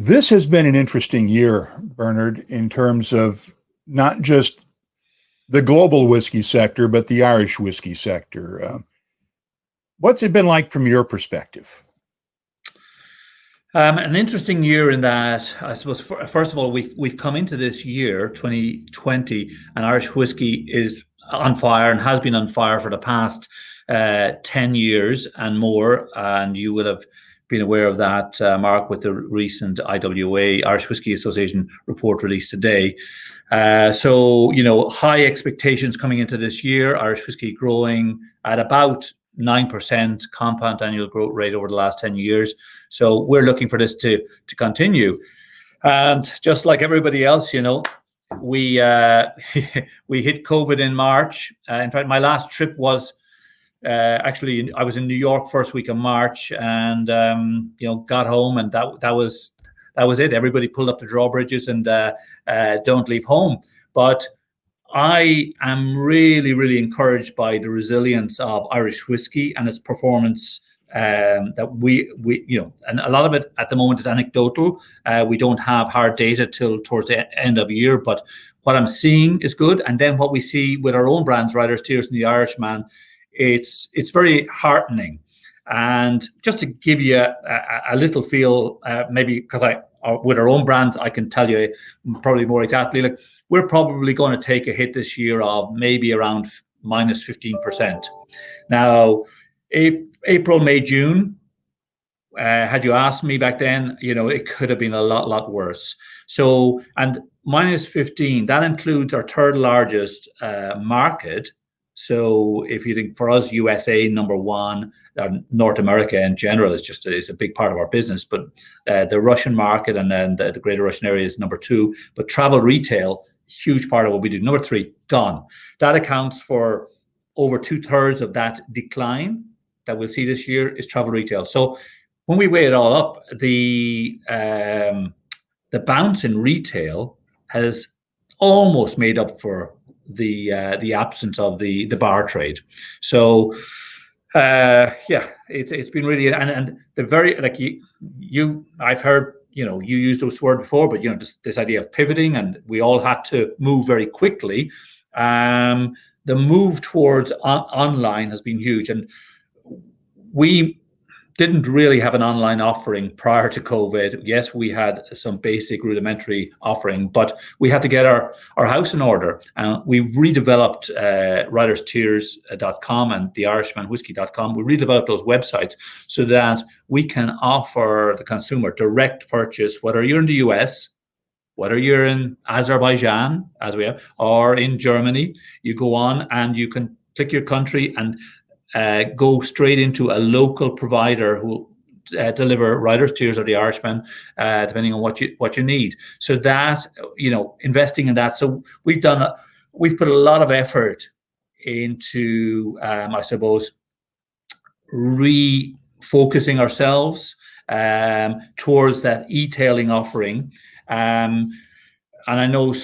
This has been an interesting year, Bernard, in terms of not just the global whiskey sector, but the Irish whiskey sector. What's it been like from your perspective? An interesting year in that, I suppose, first of all, we've come into this year, 2020, and Irish whiskey is on fire and has been on fire for the past 10 years and more. And you would have been aware of that, Mark, with the recent IWA, Irish Whiskey Association report released today. So, high expectations coming into this year, Irish whiskey growing at about 9% compound annual growth rate over the last 10 years. So we're looking for this to continue. And just like everybody else, we we hit COVID in March. In fact, my last trip was actually, I was in New York first week of March, and got home, and that was it. Everybody pulled up the drawbridges and don't leave home. But I am really, really encouraged by the resilience of Irish whiskey and its performance. That we and a lot of it at the moment is anecdotal. We don't have hard data till towards the end of the year, but what I'm seeing is good. And then what we see with our own brands, Riders, Tears, and the Irishman, it's very heartening. And just to give you a little feel, maybe because with our own brands, I can tell you probably more exactly. Like, we're probably going to take a hit this year of maybe around minus 15%. Now, April, May, June, had you asked me back then, it could have been a lot worse. So, and minus 15, that includes our third largest market. So if you think, for us, USA number one, North America in general is a big part of our business, but the Russian market and then the Greater Russian area is number two. But travel retail, huge part of what we do. Number three, gone. That accounts for over 2/3 of that decline that we'll see this year is travel retail. So when we weigh it all up, the bounce in retail has almost made up for the absence of the bar trade. So it's been really, and the very, like, I've heard you use those words before, but this idea of pivoting, and we all had to move very quickly. The move towards online has been huge, and we didn't really have an online offering prior to COVID. Yes, we had some basic rudimentary offering, but we had to get our house in order. We've redeveloped riderstears.com and the irishmanwhiskey.com. We redeveloped those websites so that we can offer the consumer direct purchase, whether you're in the US, whether you're in Azerbaijan, as we have, or in Germany. You go on and you can click your country and go straight into a local provider who deliver Riders, Tears, or the Irishman, depending on what you need. So that, investing in that. So we've put a lot of effort into, I suppose, refocusing ourselves towards that e-tailing offering. And I know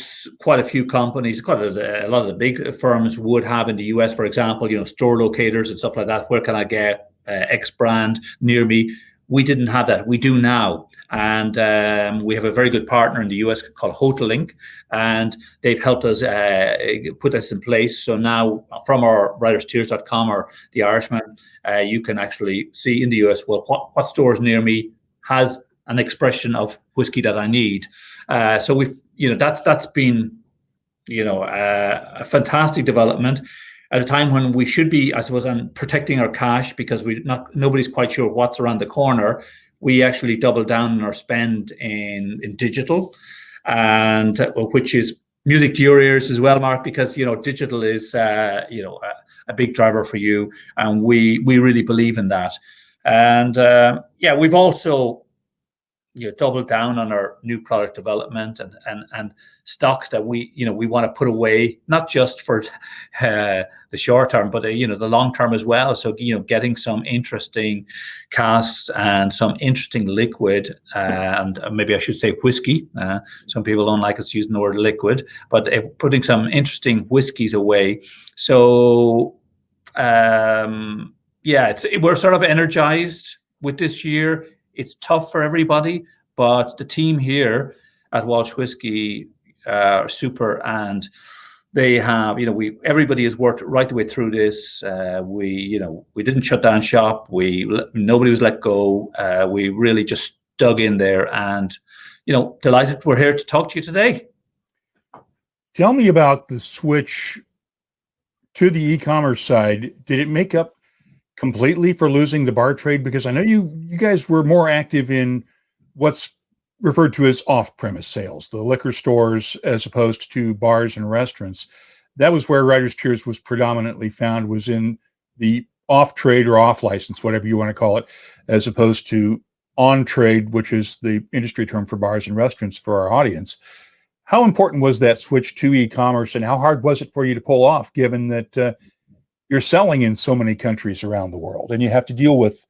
quite a few companies, quite a lot of the big firms would have in the US, for example, store locators and stuff like that. Where can I get X brand near me? We didn't have that. We do now. And we have a very good partner in the US called HotelLink, and they've helped us put this in place. So now from our riderstears.com or the Irishman, you can actually see in the US, well, what stores near me has an expression of whiskey that I need. So we've, that's been, a fantastic development at a time when we should be, I suppose, protecting our cash because nobody's quite sure what's around the corner. We actually doubled down on our spend in digital, and which is music to your ears as well, Mark, because digital is a big driver for you, and we really believe in that. And we've also double down on our new product development and stocks that we want to put away, not just for the short term, but the long term as well. So getting some interesting casks and some interesting liquid, and maybe I should say whiskey. Some people don't like us using the word liquid, but putting some interesting whiskeys away. So we're sort of energized with this year. It's tough for everybody, but the team here at Walsh Whiskey are super, and they have, everybody has worked right the way through this. We didn't shut down shop. Nobody was let go. We really just dug in there, and delighted we're here to talk to you today. Tell me about the switch to the e-commerce side. Did it make up completely for losing the bar trade? Because I know you guys were more active in what's referred to as off-premise sales, the liquor stores, as opposed to bars and restaurants. That was where Writer's Tears was predominantly found, was in the off-trade or off-license, whatever you want to call it, as opposed to on-trade, which is the industry term for bars and restaurants for our audience. How important was that switch to e-commerce, and how hard was it for you to pull off, given that you're selling in so many countries around the world, and you have to deal with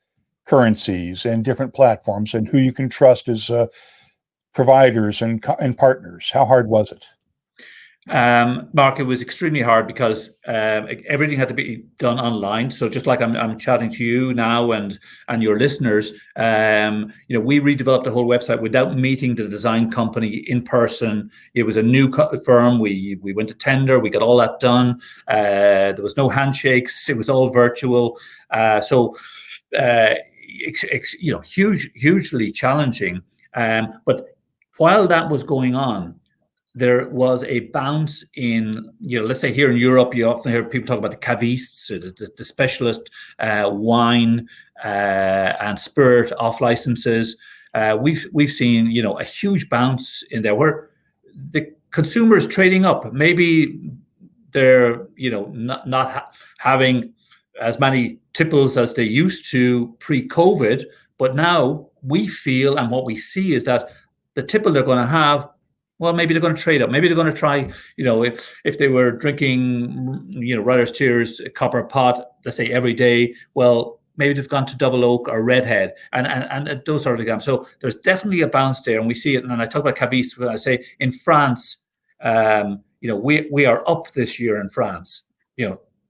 currencies and different platforms and who you can trust as providers and partners? How hard was it? Mark, it was extremely hard because everything had to be done online. So just like I'm chatting to you now and your listeners, we redeveloped the whole website without meeting the design company in person. It was a new firm. We went to tender. We got all that done. There was no handshakes. It was all virtual. Hugely challenging. But while that was going on, there was a bounce in, let's say here in Europe, you often hear people talk about the cavistes, so the specialist wine and spirit off licenses. We've seen, a huge bounce in there where the consumer is trading up. Maybe they're, not having as many tipples as they used to pre-COVID, but now we feel, and what we see is that the tipple they're going to have, well, maybe they're going to trade up. Maybe they're going to try, if they were drinking, Writer's Tears copper pot, let's say every day, well, maybe they've gone to double oak or redhead and those sort of examples. So there's definitely a bounce there, and we see it. And I talk about Cavis when I say in France, we are up this year in France.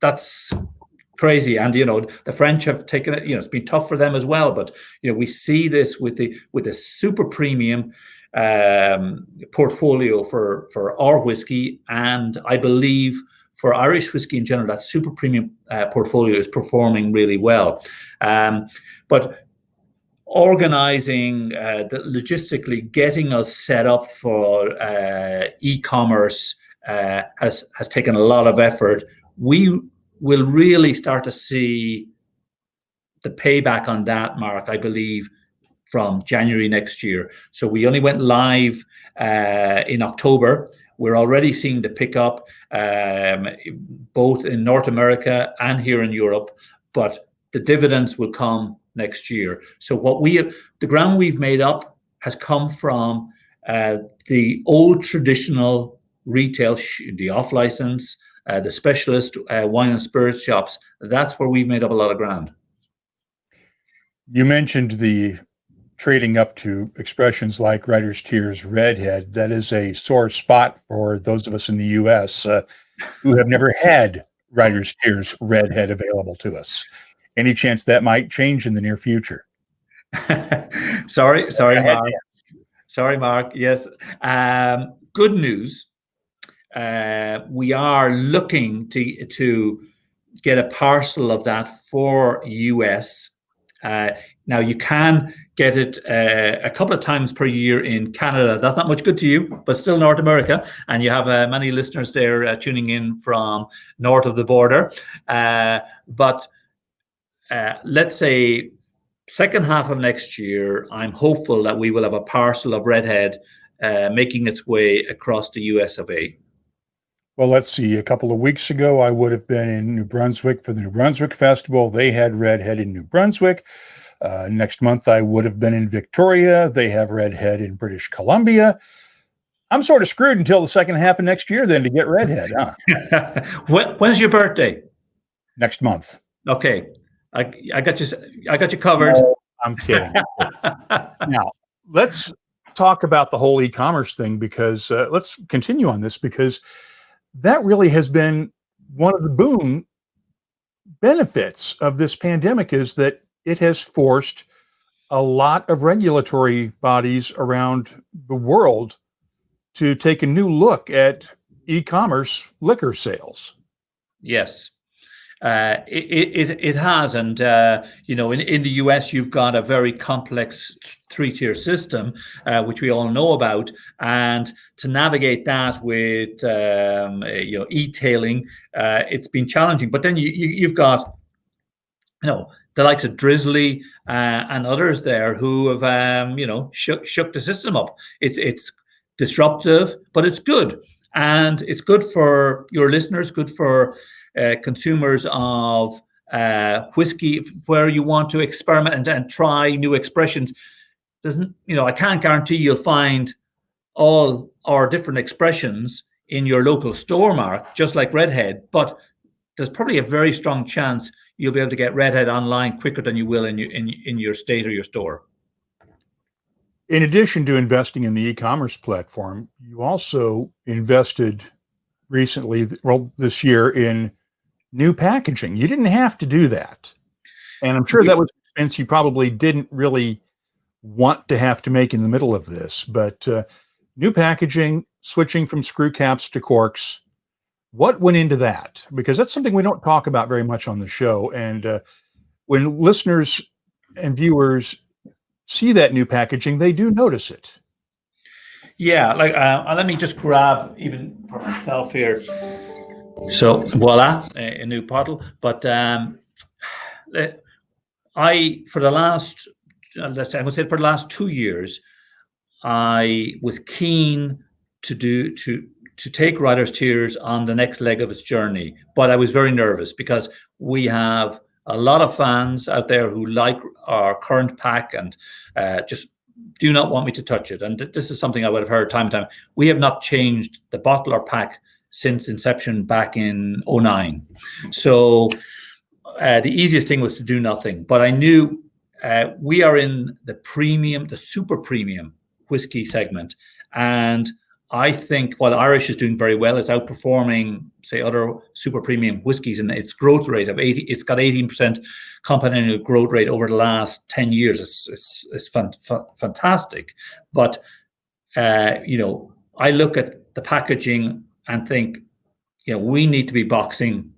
That's crazy. And the French have taken it. It's been tough for them as well. But we see this with the super premium portfolio for our whiskey, and I believe for Irish whiskey in general, that super premium portfolio is performing really well. But organizing, logistically getting us set up for e-commerce has taken a lot of effort. We will really start to see the payback on that, Mark, I believe, from January next year. So we only went live in October. We're already seeing the pickup both in North America and here in Europe, but the dividends will come next year. So the ground we've made up has come from the old traditional retail, the off-license, the specialist wine and spirits shops. That's where we've made up a lot of ground. You mentioned the trading up to expressions like Writer's Tears Redhead. That is a sore spot for those of us in the U.S. Who have never had Writer's Tears Redhead available to us. Any chance that might change in the near future? Sorry, Mark. Sorry, Mark. Yes. Good news. We are looking to get a parcel of that for US. Now, you can get it a couple of times per year in Canada. That's not much good to you, but still North America. And you have many listeners there tuning in from north of the border. But let's say second half of next year, I'm hopeful that we will have a parcel of Redhead making its way across the US of A. Well, let's see. A couple of weeks ago, I would have been in New Brunswick for the New Brunswick Festival. They had Redhead in New Brunswick. Next month, I would have been in Victoria. They have Redhead in British Columbia. I'm sort of screwed until the second half of next year then to get Redhead, huh? When's your birthday? Next month. Okay. I got you covered. No, I'm kidding. Now, let's talk about the whole e-commerce thing, because let's continue on this, because that really has been one of the boom benefits of this pandemic, is that it has forced a lot of regulatory bodies around the world to take a new look at e-commerce liquor sales. Yes. It has, and in the US you've got a very complex three-tier system, which we all know about, and to navigate that with e-tailing, it's been challenging. But then you've got the likes of Drizzly and others there who have shook the system up. It's disruptive, but it's good, and it's good for your listeners, good for consumers of whiskey, where you want to experiment and try new expressions. I can't guarantee you'll find all our different expressions in your local store, Mark, just like Redhead, but there's probably a very strong chance you'll be able to get Redhead online quicker than you will in your state or your store. In addition to investing in the e-commerce platform, you also invested recently, this year, in new packaging. You didn't have to do that. And I'm sure that was an expense you probably didn't really want to have to make in the middle of this. But new packaging, switching from screw caps to corks, what went into that? Because that's something we don't talk about very much on the show. And when listeners and viewers see that new packaging, they do notice it. Yeah, let me just grab even for myself here. So voila, a new bottle. But for the last, I would say for the last 2 years, I was keen to take Writer's Tears on the next leg of its journey, but I was very nervous because we have a lot of fans out there who like our current pack and just do not want me to touch it. And this is something I would have heard time and time. We have not changed the bottle or pack since inception back in 2009. So the easiest thing was to do nothing. But I knew we are in the super premium whiskey segment. And I think while Irish is doing very well, it's outperforming, say, other super premium whiskies in its growth rate of 80. It's got 18% compound annual growth rate over the last 10 years. It's fantastic. But I look at the packaging and think, we need to be boxing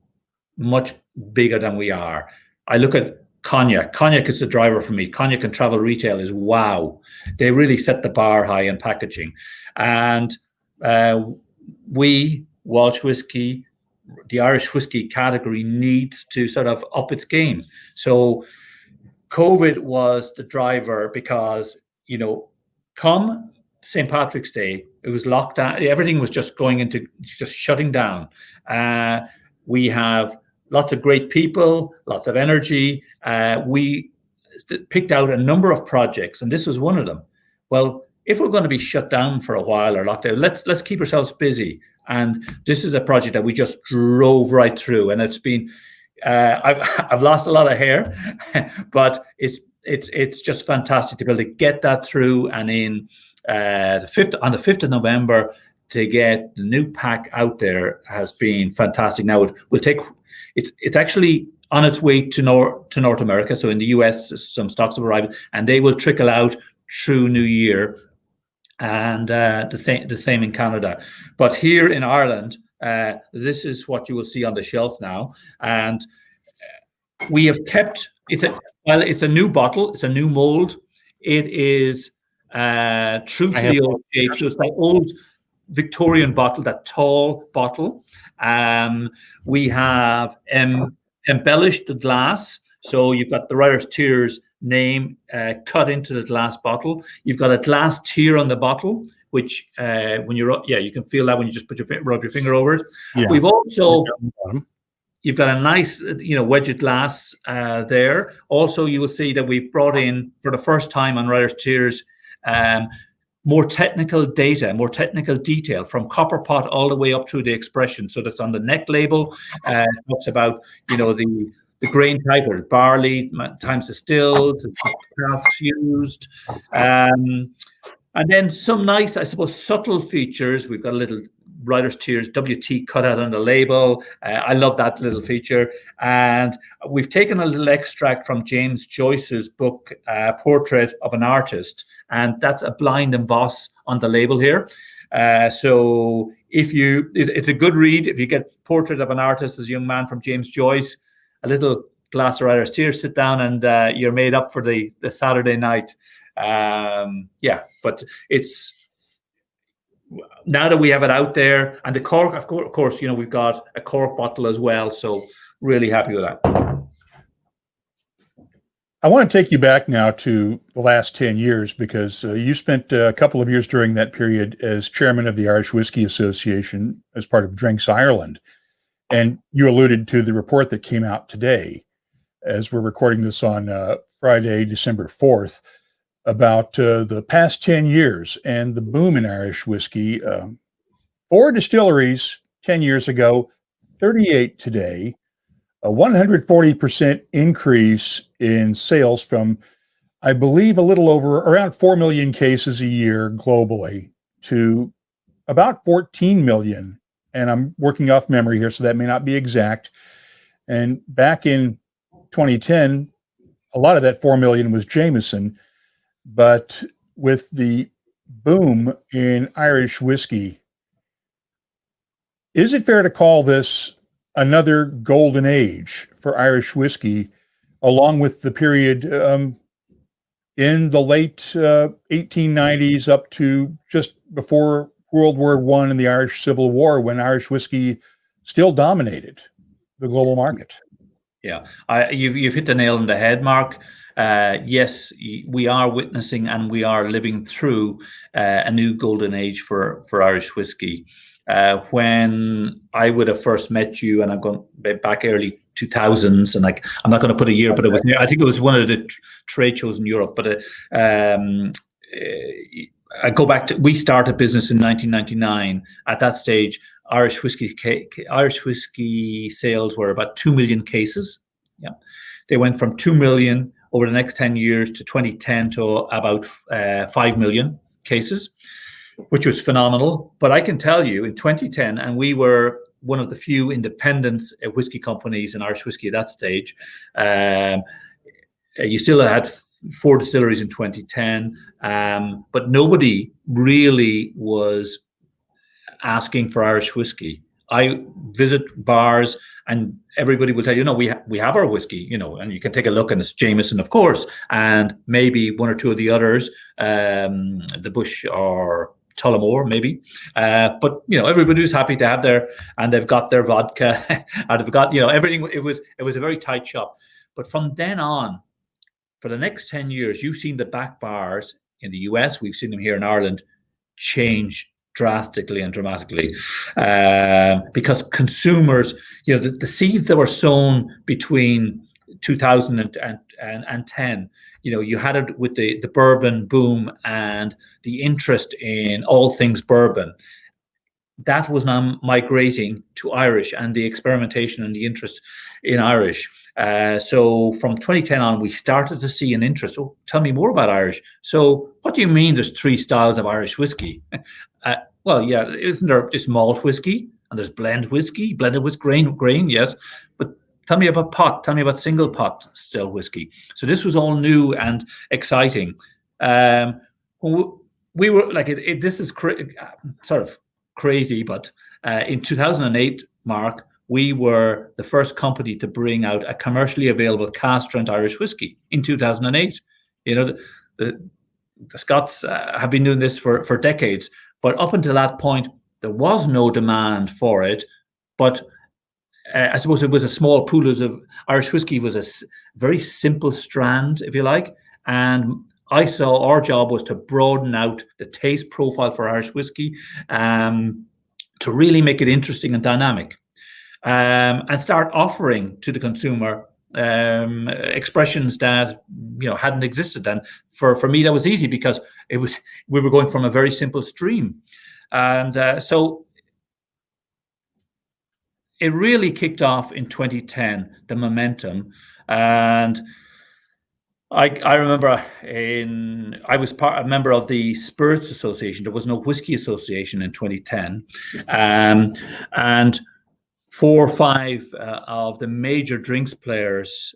much bigger than we are. I look at Cognac. Cognac is the driver for me. Cognac and travel retail is wow. They really set the bar high in packaging. And we, Walsh Whiskey, the Irish whiskey category, needs to sort of up its game. So COVID was the driver because, come St. Patrick's Day, it was locked down. Everything was just going into just shutting down. We have lots of great people, lots of energy. We picked out a number of projects, and this was one of them. Well, if we're going to be shut down for a while or locked down, let's keep ourselves busy. And this is a project that we just drove right through, and it's been. I've lost a lot of hair, but it's just fantastic to be able to get that through. And in the 5th of November, to get the new pack out there has been fantastic. Now it will take. It's actually on its way to North America. So in the US, some stocks have arrived, and they will trickle out through New Year, and the same in Canada. But here in Ireland, this is what you will see on the shelf now, and we have kept it's a new bottle, it's a new mold. It is true to the old shape, so it's that old Victorian bottle, that tall bottle. We have embellished the glass, so you've got the Writer's Tears name cut into the glass bottle. You've got a glass tear on the bottle, which when you can feel that when you just rub your finger over it. Yeah. We've also you've got a nice wedged glass there. Also, you will see that we've brought in for the first time on Writer's Tears more technical data, more technical detail from copper pot all the way up through the expression. So that's on the neck label. It talks about the grain type, or barley times distilled, casks used, and then some nice, I suppose, subtle features. We've got a little writer's tears, WT cut out on the label. I love that little feature. And we've taken a little extract from James Joyce's book, Portrait of an Artist, and that's a blind emboss on the label here. So it's a good read. If you get Portrait of an Artist as a Young Man from James Joyce, a little glass of writer's tears, sit down, and you're made up for the Saturday night. But it's, now that we have it out there, and the cork, of course, we've got a cork bottle as well. So really happy with that. I want to take you back now to the last 10 years, because you spent a couple of years during that period as chairman of the Irish Whiskey Association as part of Drinks Ireland. And you alluded to the report that came out today, as we're recording this on Friday, December 4th, about the past 10 years and the boom in Irish whiskey. 4 distilleries 10 years ago, 38 today, a 140% increase in sales from, I believe, a little over around 4 million cases a year globally to about 14 million. And I'm working off memory here, so that may not be exact. And back in 2010, a lot of that 4 million was Jameson. But with the boom in Irish whiskey, is it fair to call this another golden age for Irish whiskey, along with the period in the late 1890s up to just before World War I and the Irish Civil War, when Irish whiskey still dominated the global market? Yeah, you've hit the nail on the head, Mark. Yes, we are witnessing and we are living through a new golden age for Irish whiskey. When I would have first met you, and I'm going back early 2000s, and I'm not going to put a year, but I think it was one of the trade shows in Europe. But I go back to, we started business in 1999. At that stage, Irish whiskey sales were about 2 million cases. Yeah, they went from 2 million over the next 10 years to 2010 to about 5 million cases, which was phenomenal. But I can tell you, in 2010, and we were one of the few independent whiskey companies in Irish whiskey at that stage. You still had 4 distilleries in 2010, but nobody really was asking for Irish whiskey. I visit bars and everybody will tell you, we have our whiskey, and you can take a look, and it's Jameson, of course, and maybe 1 or 2 of the others, the Bush or Tullamore, maybe. But everybody was happy to have they've got their vodka, and they've got everything. It was a very tight shop. But from then on, for the next 10 years, you've seen the back bars in the US, we've seen them here in Ireland, change drastically and dramatically, because consumers, the seeds that were sown between 2000 and 10, you had it with the bourbon boom and the interest in all things bourbon. That was now migrating to Irish, and the experimentation and the interest in Irish. So from 2010 on, we started to see an interest. Oh, tell me more about Irish. So what do you mean there's 3 styles of Irish whiskey? Well, yeah, isn't there just malt whiskey, and there's blended with grain, yes. But tell me about pot. Tell me about single pot still whiskey. So this was all new and exciting. We were like, this is sort of crazy, but in 2008, Mark, we were the first company to bring out a commercially available cask-strength Irish whiskey in 2008. The Scots have been doing this for decades, but up until that point, there was no demand for it. But I suppose it was a small pool of Irish whiskey, was a very simple strand, if you like. And I saw our job was to broaden out the taste profile for Irish whiskey, to really make it interesting and dynamic, and start offering to the consumer expressions that hadn't existed. And for me, that was easy, because we were going from a very simple stream, and so it really kicked off in 2010, the momentum. And I remember I was a member of the Spirits Association. There was no Whiskey Association in 2010, and 4 or 5 of the major drinks players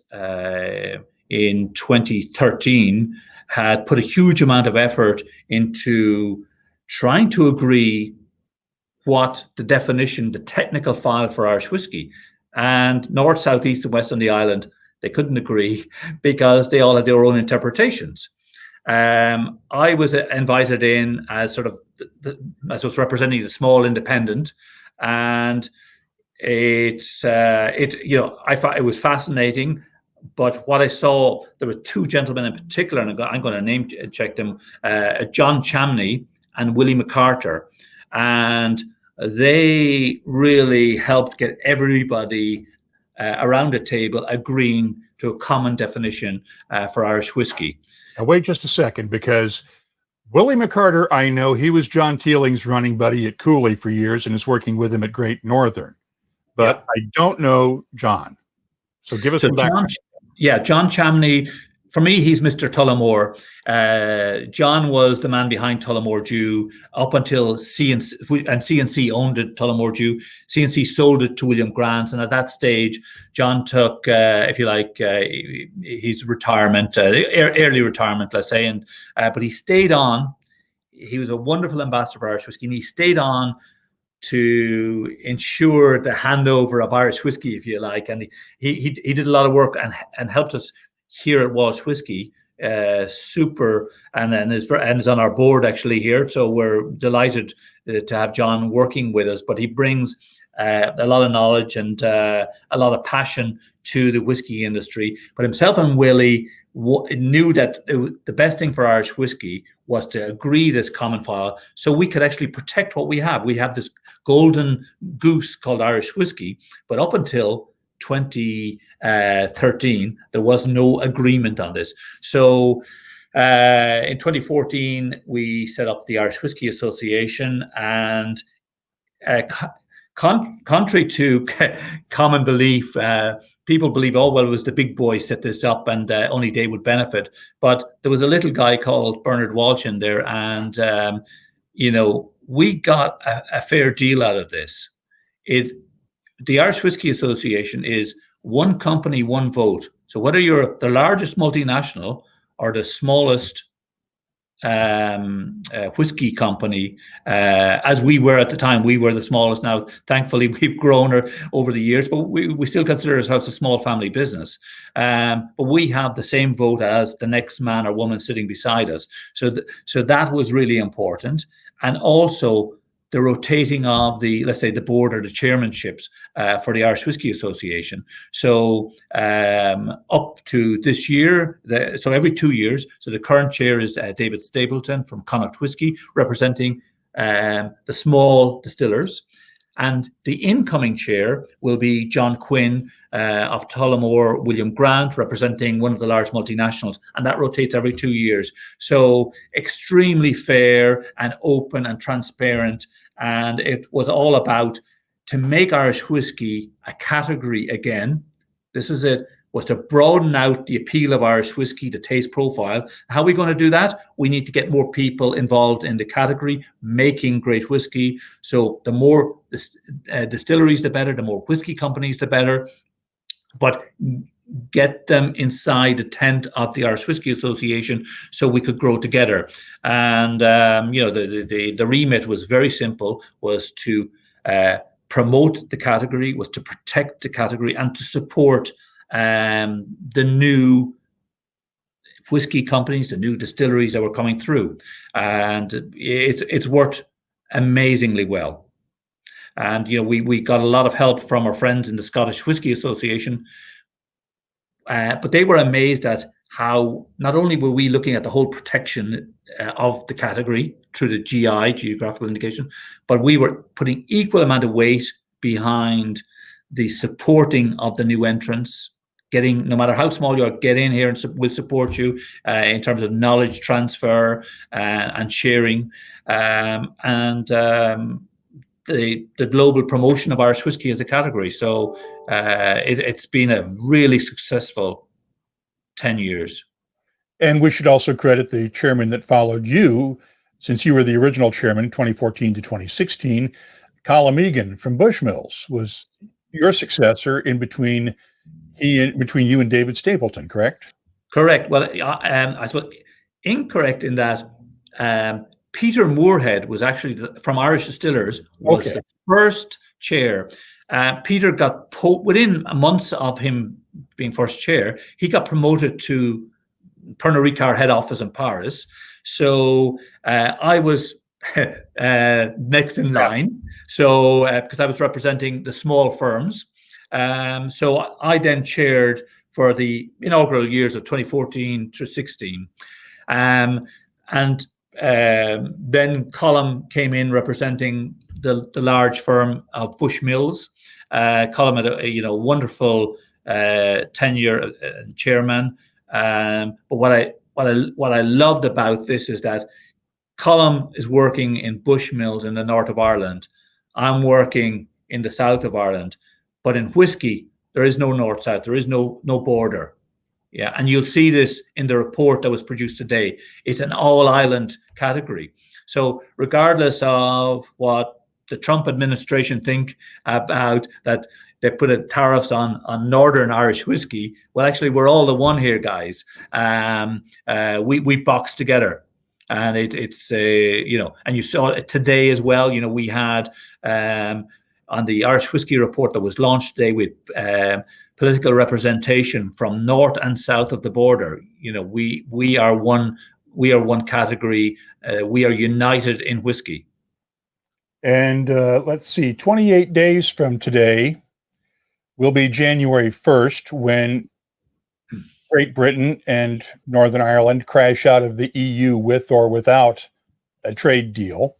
in 2013 had put a huge amount of effort into trying to agree what the definition, the technical file for Irish whiskey. And north, south, east, and west on the island, they couldn't agree because they all had their own interpretations. I was invited in as sort of, I suppose, representing the small independent, and I thought it was fascinating. But what I saw, there were 2 gentlemen in particular, and I'm going to name check them: John Chamney and Willie McCarter, and they really helped get everybody around the table agreeing to a common definition for Irish whiskey. Now, wait just a second, because Willie McCarter, I know he was John Teeling's running buddy at Cooley for years and is working with him at Great Northern. But I don't know John. So give us some background. John Chamney, for me, he's Mr. Tullamore. John was the man behind Tullamore Dew up until C&C owned it, Tullamore Dew. C&C sold it to William Grant, and at that stage, John took, if you like, his retirement, early retirement, let's say. And but he stayed on. He was a wonderful ambassador for Irish whiskey, and he stayed on to ensure the handover of Irish whiskey, if you like. And he did a lot of work and helped us here at Walsh Whiskey. Super, and is on our board actually here. So we're delighted to have John working with us. But he brings a lot of knowledge and a lot of passion to the whiskey industry. But himself and Willie knew that the best thing for Irish whiskey was to agree this common file, so we could actually protect what we have. We have this golden goose called Irish whiskey, but up until 2013, there was no agreement on this. So in 2014, we set up the Irish Whiskey Association, and contrary to common belief, people believe, oh, well, it was the big boys set this up and only they would benefit. But there was a little guy called Bernard Walsh in there, and we got a fair deal out of this. The Irish Whiskey Association is one company, one vote. So whether you're the largest multinational or the smallest whiskey company, as we were at the time, we were the smallest. Now, thankfully, we've grown over the years, but we still consider ourselves a small family business. But we have the same vote as the next man or woman sitting beside us. So that was really important. And also the rotating of let's say, the board or the chairmanships for the Irish Whiskey Association. So up to this year, so every 2 years, so the current chair is David Stapleton from Connacht Whiskey, representing the small distillers. And the incoming chair will be John Quinn of Tullamore William Grant, representing one of the large multinationals, and that rotates every 2 years. So extremely fair and open and transparent, and it was all about to make Irish whiskey a category again. This was to broaden out the appeal of Irish whiskey, the taste profile. How are we going to do that? We need to get more people involved in the category, making great whiskey. So the more distilleries, the better, the more whiskey companies, the better. But get them inside the tent of the Irish Whiskey Association so we could grow together. And the remit was very simple: was to promote the category, was to protect the category, and to support the new whiskey companies, the new distilleries that were coming through. And it's worked amazingly well. And we got a lot of help from our friends in the Scottish Whiskey Association, but they were amazed at how not only were we looking at the whole protection of the category through the GI, geographical indication, but we were putting equal amount of weight behind the supporting of the new entrants. Getting, no matter how small you are, get in here and we'll support you in terms of knowledge transfer and sharing, the global promotion of Irish whiskey as a category. So it's been a really successful 10 years. And we should also credit the chairman that followed you, since you were the original chairman, 2014 to 2016. Colin Egan from Bushmills was your successor between you and David Stapleton, correct? Correct. Well, I suppose incorrect in that Peter Moorhead was actually from Irish Distillers, was the first chair. Peter got within months of him being first chair, he got promoted to Pernod Ricard head office in Paris. So I was next in line. So because I was representing the small firms, so I then chaired for the inaugural years of 2014 to 16. And then Colm came in representing the large firm of Bushmills. Colm had a wonderful tenure chairman. But what I loved about this is that Colm is working in Bushmills in the north of Ireland. I'm working in the south of Ireland. But in whiskey, there is no north-south. There is no border. Yeah, and you'll see this in the report that was produced today. It's an all-island category. So regardless of what the Trump administration think about that they put tariffs on Northern Irish whiskey, well, actually, we're all the one here, guys. We box together. And it's and you saw it today as well. We had on the Irish Whiskey Report that was launched today with political representation from north and south of the border. We are one category. We are united in whiskey. And let's see, 28 days from today will be January 1st when Great Britain and Northern Ireland crash out of the EU with or without a trade deal.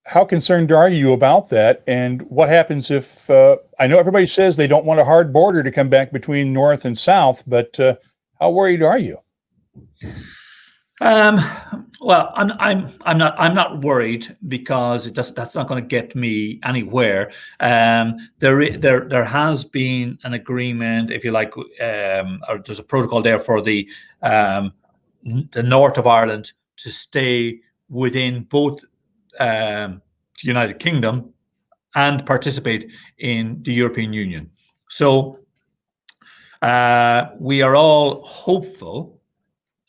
How concerned are you about that? And what happens if, I know everybody says they don't want a hard border to come back between North and South, but how worried are you? Well, I'm not worried because that's not going to get me anywhere. There has been an agreement, if you like, or there's a protocol there for the north of Ireland to stay within both the United Kingdom and participate in the European Union. So we are all hopeful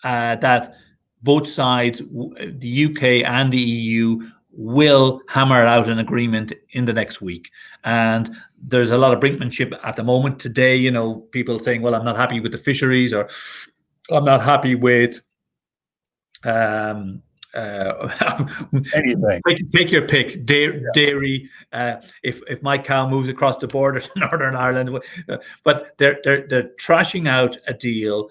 that both sides, the UK and the EU, will hammer out an agreement in the next week. And there's a lot of brinkmanship at the moment. Today, people saying, well, I'm not happy with the fisheries, or I'm not happy with anything. Take your pick. Dairy. If my cow moves across the border to Northern Ireland, but they're trashing out a deal.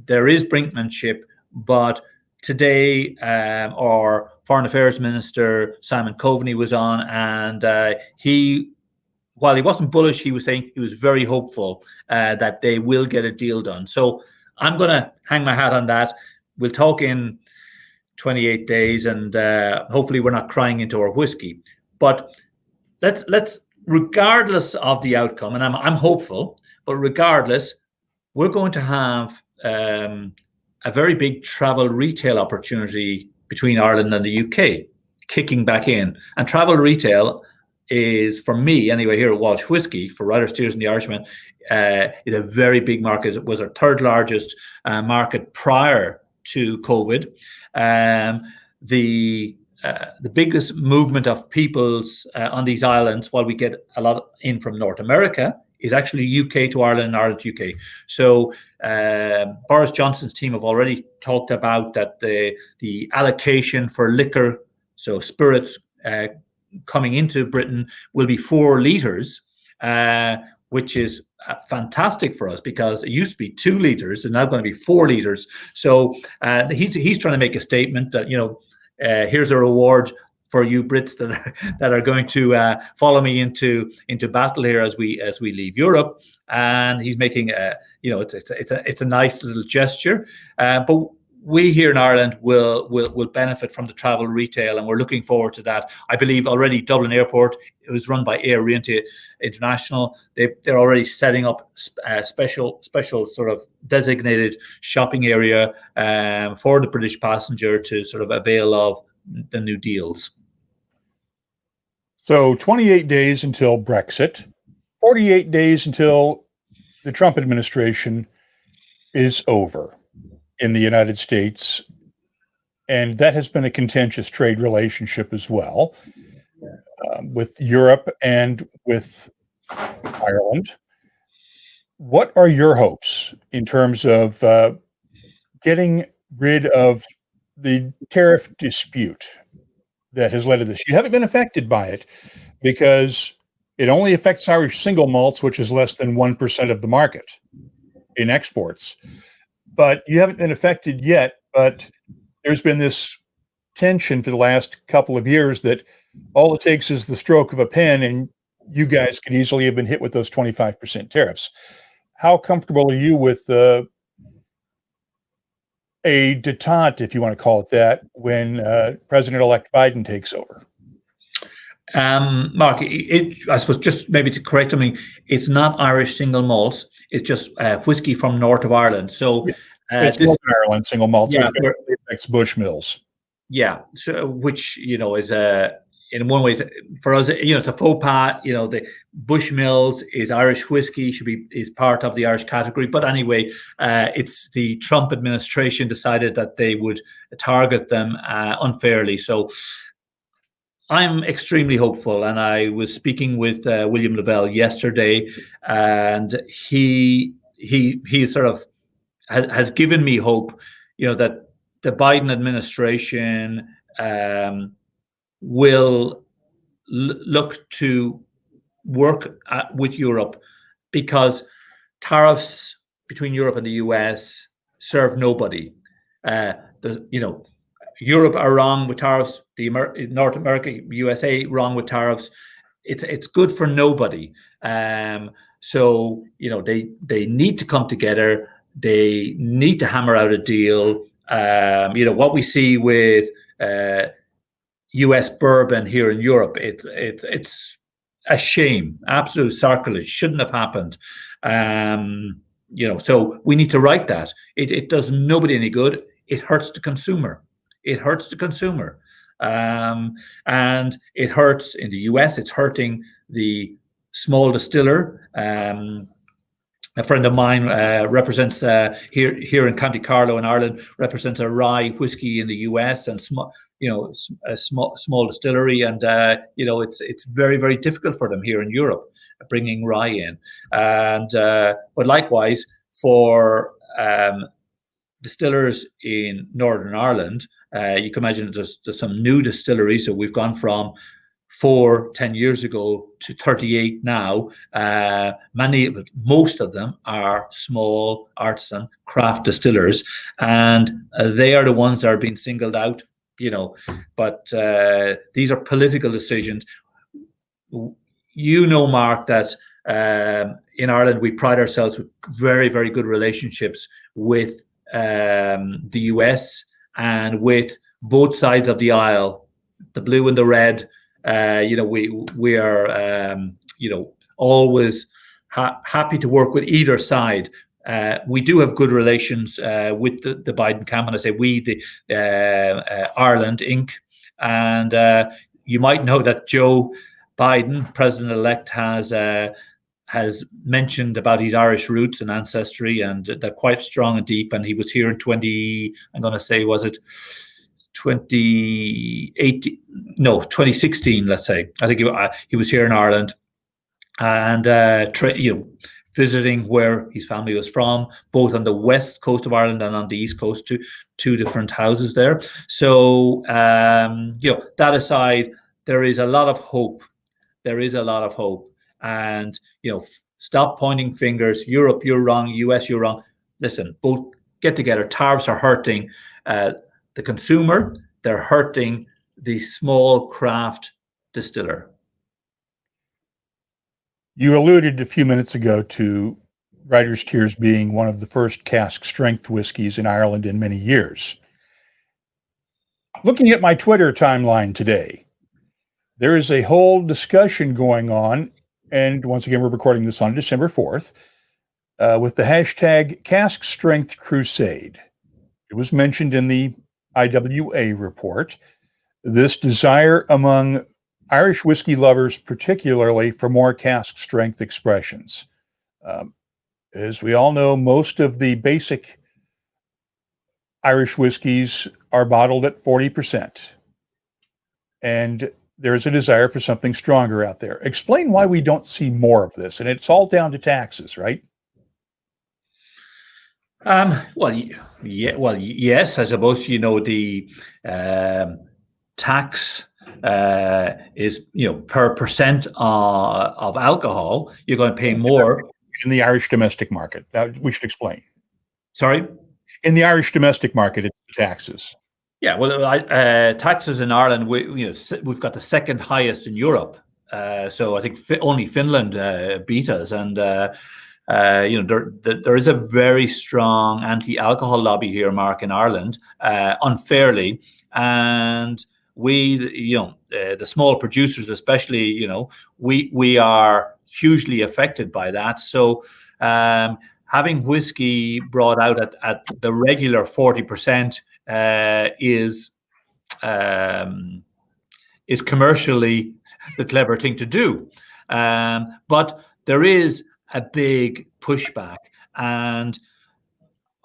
There is brinkmanship, but today, our Foreign Affairs Minister Simon Coveney was on, and while he wasn't bullish, he was saying he was very hopeful that they will get a deal done. So I'm going to hang my hat on that. We'll talk in 28 days, and hopefully we're not crying into our whiskey. But let's regardless of the outcome, and I'm hopeful, but regardless, we're going to have a very big travel retail opportunity between Ireland and the UK kicking back in. And travel retail is, for me anyway, here at Walsh Whiskey, for Riders, Steers and the Irishman, is a very big market. It was our third largest market prior to COVID. The biggest movement of peoples on these islands, while we get a lot in from North America, is actually UK to Ireland and Ireland to UK. So Boris Johnson's team have already talked about that the allocation for liquor, so spirits coming into Britain, will be 4 litres, which is fantastic for us because it used to be 2 litres and now going to be 4 litres. So he's trying to make a statement that, here's a reward for you Brits that are going to follow me into battle here as we leave Europe. And he's making it's a nice little gesture. But we here in Ireland will benefit from the travel retail, and we're looking forward to that. I believe already Dublin Airport, it was run by Air Riente International. They're already setting up a special sort of designated shopping area for the British passenger to sort of avail of the new deals. So 28 days until Brexit, 48 days until the Trump administration is over in the United States. And that has been a contentious trade relationship as well, with Europe and with Ireland. What are your hopes in terms of getting rid of the tariff dispute that has led to this? You haven't been affected by it because it only affects Irish single malts, which is less than 1% of the market in exports. But you haven't been affected yet. But there's been this tension for the last couple of years that all it takes is the stroke of a pen, and you guys could easily have been hit with those 25% tariffs. How comfortable are you with a detente, if you want to call it that, when President-elect Biden takes over? Mark, I suppose just maybe to correct me, it's not Irish single malts. It's just whiskey from north of Ireland. So it's Northern Ireland single malts. Yeah, so it affects Bushmills. Yeah, so which is in one way for us, it's a faux pas. The Bushmills is Irish whiskey, is part of the Irish category. But anyway, it's the Trump administration decided that they would target them unfairly. So I'm extremely hopeful, and I was speaking with William Lavelle yesterday, and he sort of has given me hope, that the Biden administration will look to work with Europe, because tariffs between Europe and the US serve nobody. Europe are wrong with tariffs. North America, USA, wrong with tariffs. It's good for nobody. So they need to come together. They need to hammer out a deal. What we see with US bourbon here in Europe, it's a shame, absolute sacrilege. Shouldn't have happened. So we need to right that. It does nobody any good. It hurts the consumer. It hurts the consumer. And it hurts in the US. It's hurting the small distiller. A friend of mine represents here in County Carlow in Ireland, represents a rye whiskey in the US, and a small distillery, and it's very, very difficult for them here in Europe bringing rye in, and but likewise for distillers in Northern Ireland, you can imagine there's some new distilleries. So we've gone from 10 years ago to 38 now. Most of them are small artisan craft distillers, and they are the ones that are being singled out. But these are political decisions. Mark, that in Ireland we pride ourselves with very, very good relationships with the US and with both sides of the aisle, the blue and the red. We are always happy to work with either side. We do have good relations with the Biden camp, and I say we, the Ireland Inc. And you might know that Joe Biden, President-elect, has mentioned about his Irish roots and ancestry, and they're quite strong and deep. And he was here in 2016, let's say. I think he was here in Ireland, and visiting where his family was from, both on the west coast of Ireland and on the east coast, two different houses there. So that aside, there is a lot of hope. There is a lot of hope. And stop pointing fingers. Europe, you're wrong. US, you're wrong. Listen, both get together. Tariffs are hurting the consumer. They're hurting the small craft distiller. You alluded a few minutes ago to Writer's Tears being one of the first cask-strength whiskeys in Ireland in many years. Looking at my Twitter timeline today, there is a whole discussion going on, and once again, we're recording this on December 4th, with the hashtag Cask-Strength Crusade. It was mentioned in the IWA report, this desire among Irish whiskey lovers, particularly for more cask-strength expressions. As we all know, most of the basic Irish whiskeys are bottled at 40%. And there's a desire for something stronger out there. Explain why we don't see more of this. And it's all down to taxes, right? Well, yeah. Well, yes. I suppose the tax is per percent of alcohol. You're going to pay more in the Irish domestic market. We should explain. Sorry. In the Irish domestic market, it's the taxes. Yeah, well, taxes in Ireland, we've got the second highest in Europe. So I think only Finland beat us, and there is a very strong anti-alcohol lobby here, Mark, in Ireland, unfairly, and we, the small producers, especially, we are hugely affected by that. So having whiskey brought out at the regular 40%. Is commercially the clever thing to do, but there is a big pushback, and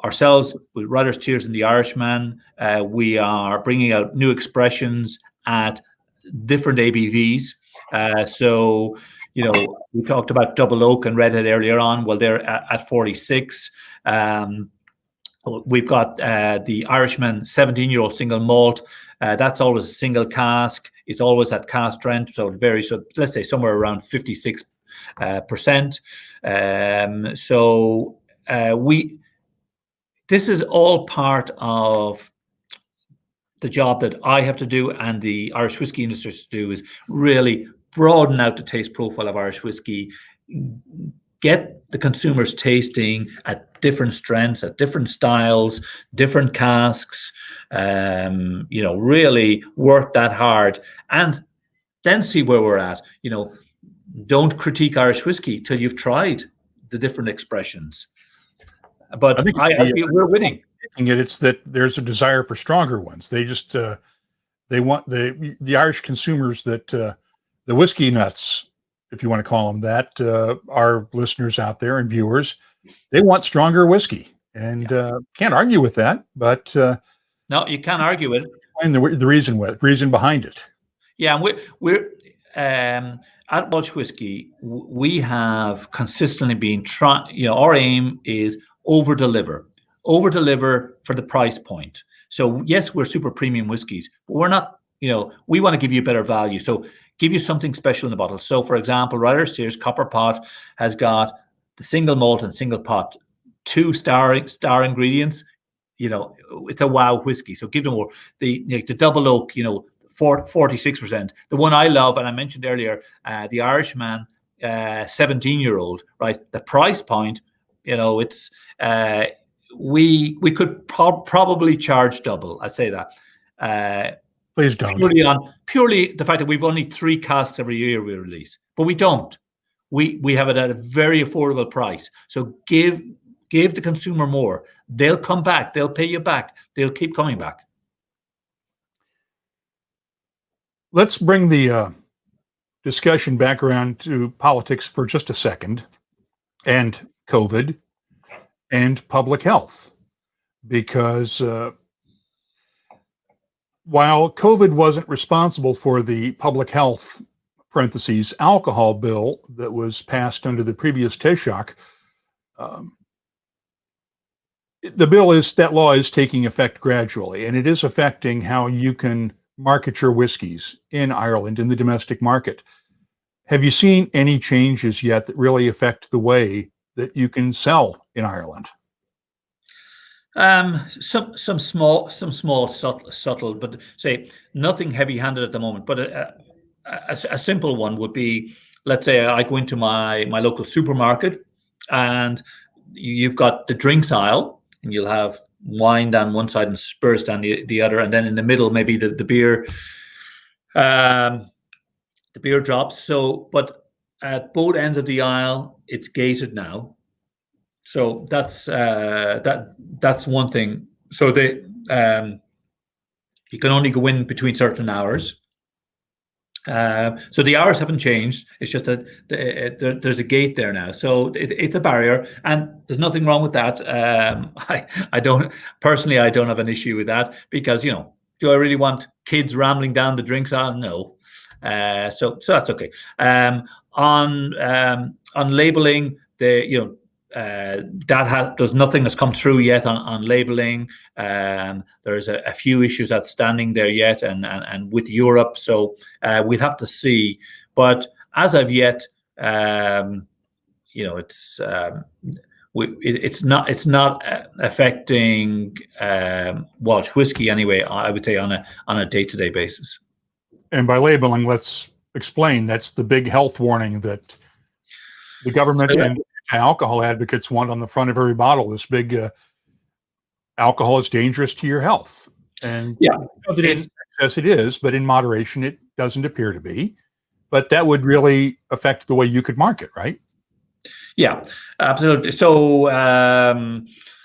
ourselves with Writer's Tears and the Irishman, we are bringing out new expressions at different ABVs. So we talked about double oak and redhead earlier on. Well, they're at 46. We've got the Irishman 17-year-old single malt. That's always a single cask. It's always at Cask-Strength, so it varies. So let's say somewhere around 56%. This is all part of the job that I have to do and the Irish whiskey industry to do, is really broaden out the taste profile of Irish whiskey, get the consumers tasting at different strengths, at different styles, different casks, really work that hard, and then see where we're at. Don't critique Irish whiskey till you've tried the different expressions. But we're winning. It's that there's a desire for stronger ones. They just they want the Irish consumers, that the whiskey nuts, if you want to call them that, our listeners out there and viewers, they want stronger whiskey, and can't argue with that. But no, you can't argue with it. And the reason behind it. Yeah, and we're at Walsh Whiskey, we have consistently been trying. Our aim is over deliver for the price point. So yes, we're super premium whiskeys, but we're not. We want to give you better value. So give you something special in the bottle. So, for example, Writer's Tears Copper Pot has got the single malt and single pot, 2 star ingredients. It's a wow whiskey. So give them more. The double oak, 46%. The one I love, and I mentioned earlier, the Irishman, 17-year-old. Right, the price point. It's we could probably charge double. I'd say that. Please don't. Purely the fact that we've only 3 casks every year we release, but we don't. We have it at a very affordable price. So give the consumer more. They'll come back. They'll pay you back. They'll keep coming back. Let's bring the discussion back around to politics for just a second, and COVID and public health, because while COVID wasn't responsible for the public health (alcohol) bill that was passed under the previous Taoiseach, that law is taking effect gradually, and it is affecting how you can market your whiskeys in Ireland in the domestic market. Have you seen any changes yet that really affect the way that you can sell in Ireland? Some small, subtle, but say nothing heavy-handed at the moment. But a simple one would be, let's say I go into my local supermarket, and you've got the drinks aisle, and you'll have wine down one side and spirits down the other, and then in the middle maybe the beer, the beer drops. So, but at both ends of the aisle, it's gated now. So that's one thing. So you can only go in between certain hours. So the hours haven't changed. It's just that there's a gate there now. So it's a barrier, and there's nothing wrong with that. I don't personally, I don't have an issue with that, because do I really want kids rambling down the drinks aisle? No. So that's okay. On labeling, there's nothing that's come through yet on labeling. There's a few issues outstanding there yet, and with Europe. So we'll have to see. But as of yet, it's not affecting Walsh whiskey anyway. I would say on a day-to-day basis. And by labeling, let's explain. That's the big health warning that the government and alcohol advocates want on the front of every bottle. This big alcohol is dangerous to your health. And yes, it is, but in moderation, it doesn't appear to be. But that would really affect the way you could market, right? Yeah, absolutely. So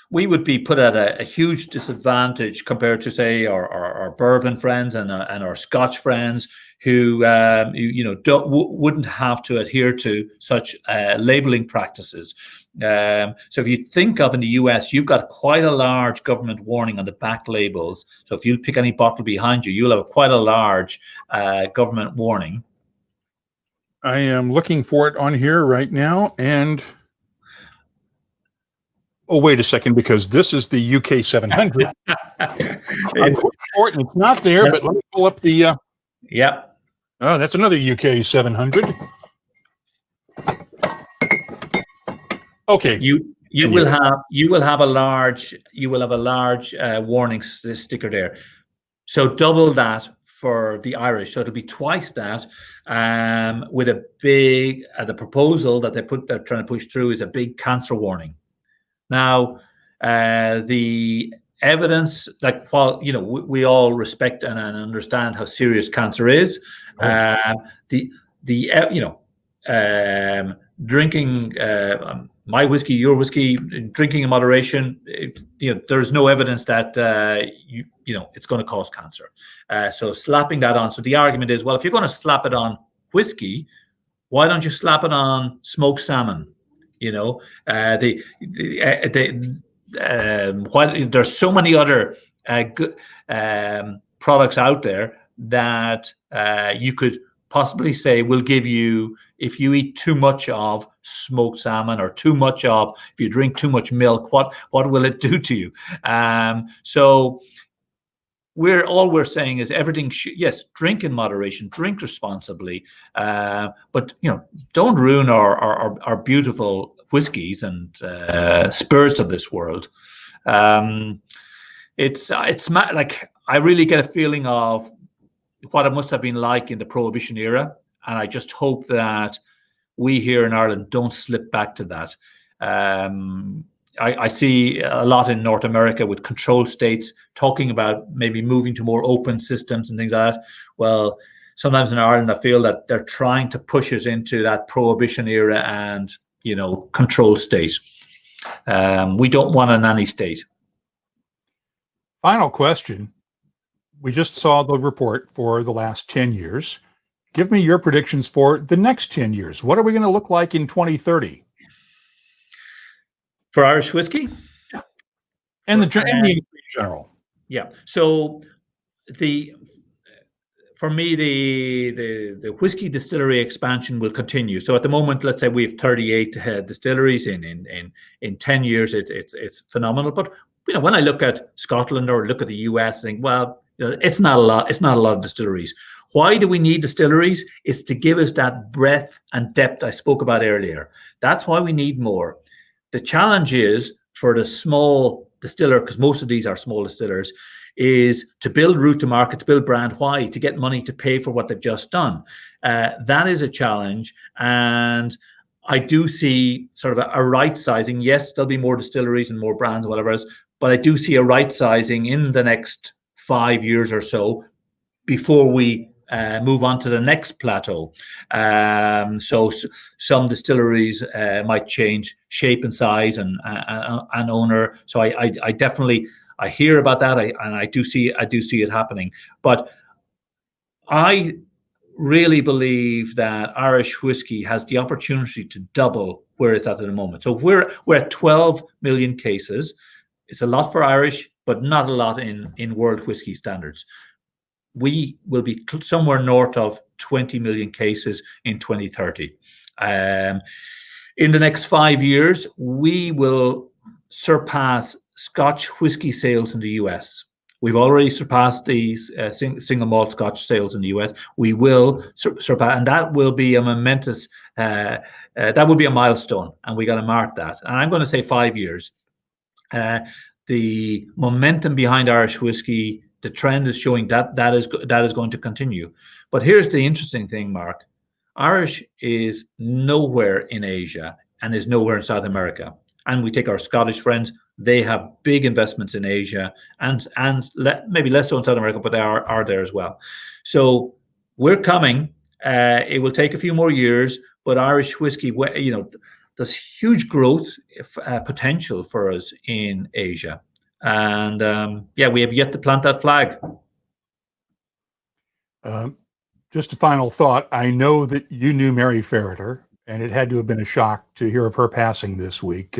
we would be put at a huge disadvantage compared to, say, our bourbon friends and our Scotch friends who wouldn't have to adhere to such labeling practices. So if you think of in the US, you've got quite a large government warning on the back labels. So if you pick any bottle behind you, you'll have quite a large government warning. I am looking for it on here right now, and oh, wait a second, because this is the UK 700. It's important. It's not there, but let me pull up the. Yeah. Oh, that's another UK 700. Okay. You will have a large warning sticker there. So double that for the Irish. So it'll be twice that. With a big the proposal that they're trying to push through is a big cancer warning. Now, the evidence, like, while we all respect and understand how serious cancer is, drinking my whiskey, your whiskey, drinking in moderation, there's no evidence that it's going to cause cancer. So slapping that on. So the argument is, well, if you're going to slap it on whiskey, why don't you slap it on smoked salmon? There's so many other good products out there that you could possibly say will give you, if you eat too much of smoked salmon or if you drink too much milk, what will it do to you? So we're saying is everything. Yes, drink in moderation, drink responsibly, but don't ruin our beautiful whiskeys and spirits of this world. It's like, I really get a feeling of what it must have been like in the Prohibition era, and I just hope that we here in Ireland don't slip back to that. I see a lot in North America with control states talking about maybe moving to more open systems and things like that. Well, sometimes in Ireland, I feel that they're trying to push us into that Prohibition era and control state. We don't want a nanny state. Final question. We just saw the report for the last 10 years. Give me your predictions for the next 10 years. What are we going to look like in 2030? For Irish whiskey? Yeah. And the industry in general. Yeah. So for me, the whiskey distillery expansion will continue. So at the moment, let's say we have 38 distilleries. In 10 years, it's phenomenal. But when I look at Scotland or look at the US, I think, well, it's not a lot. It's not a lot of distilleries. Why do we need distilleries? It's to give us that breadth and depth I spoke about earlier. That's why we need more. The challenge is for the small distiller, because most of these are small distillers, is to build route to market, to build brand. Why? To get money to pay for what they've just done. That is a challenge. And I do see sort of a right sizing. Yes, there'll be more distilleries and more brands and whatever else, but I do see a right sizing in the next 5 years or so before we move on to the next plateau. So some distilleries might change shape and size and owner. So I definitely I hear about that, and I do see it happening. But I really believe that Irish whiskey has the opportunity to double where it's at the moment. So we're at 12 million cases. It's a lot for Irish, but not a lot in world whiskey standards. We will be somewhere north of 20 million cases in 2030. In the next 5 years, we will surpass Scotch whiskey sales in the US. We've already surpassed the single malt Scotch sales in the US. We will surpass, and that will be a momentous, that will be a milestone, and we got to mark that. And I'm going to say 5 years. The momentum behind Irish whiskey, the trend is showing that is going to continue. But here's the interesting thing, Mark. Irish is nowhere in Asia and is nowhere in South America. And we take our Scottish friends, they have big investments in Asia and maybe less so in South America, but they are there as well. So we're coming. It will take a few more years, but Irish whiskey, there's huge growth potential for us in Asia. And we have yet to plant that flag. Just a final thought. I know that you knew Mary Ferreter, and it had to have been a shock to hear of her passing this week.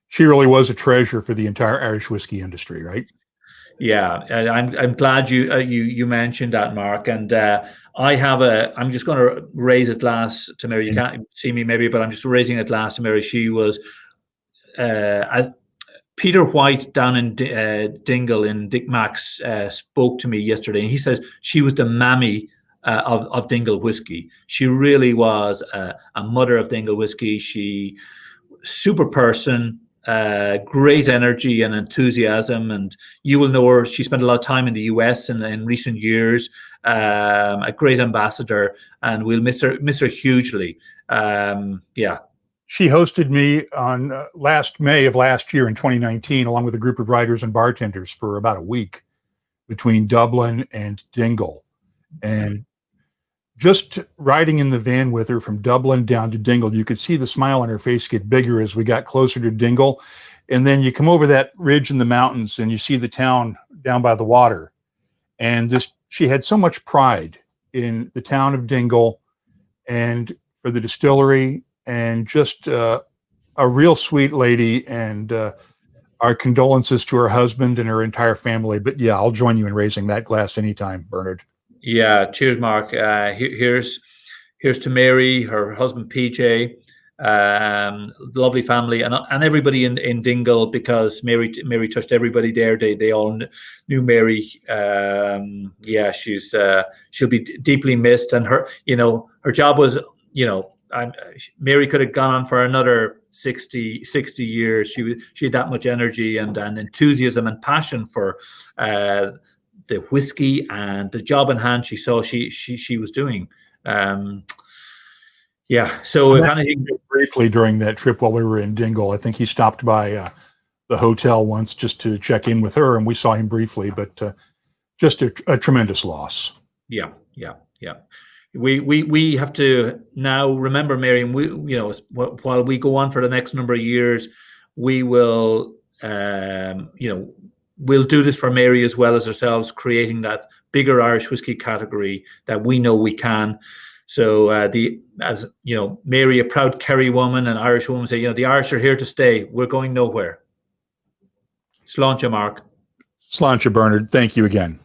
She really was a treasure for the entire Irish whiskey industry, right? Yeah, I'm glad you mentioned that, Mark. And I'm just going to raise a glass to Mary. You can't see me maybe, but I'm just raising a glass to Mary. She was Peter White down in Dingle in Dick Max spoke to me yesterday, and he says she was the mammy of Dingle whiskey. She really was a mother of Dingle whiskey. She super person, great energy and enthusiasm, and you will know her. She spent a lot of time in the US in recent years. A great ambassador, and we'll miss her hugely. She hosted me on last May of last year in 2019, along with a group of writers and bartenders for about a week between Dublin and Dingle. And just riding in the van with her from Dublin down to Dingle, you could see the smile on her face get bigger as we got closer to Dingle. And then you come over that ridge in the mountains and you see the town down by the water. And she had so much pride in the town of Dingle and for the distillery, and just a real sweet lady, and our condolences to her husband and her entire family. But yeah, I'll join you in raising that glass anytime, Bernard. Yeah, cheers, Mark. Here's to Mary, her husband PJ, lovely family, and everybody in Dingle, because Mary touched everybody there. They all knew Mary. She'll be deeply missed, and her job was, Mary could have gone on for another 60 years. She had that much energy and enthusiasm and passion for the whiskey and the job in hand she saw she was doing. So if anything, briefly during that trip while we were in Dingle, I think he stopped by the hotel once just to check in with her, and we saw him briefly, but just a tremendous loss. Yeah. We have to now remember Mary, and while we go on for the next number of years, we will we'll do this for Mary as well as ourselves, creating that bigger Irish whiskey category that we know we can. So Mary, a proud Kerry woman and Irish woman, say, the Irish are here to stay. We're going nowhere. Sláinte, Mark. Sláinte, Bernard. Thank you again.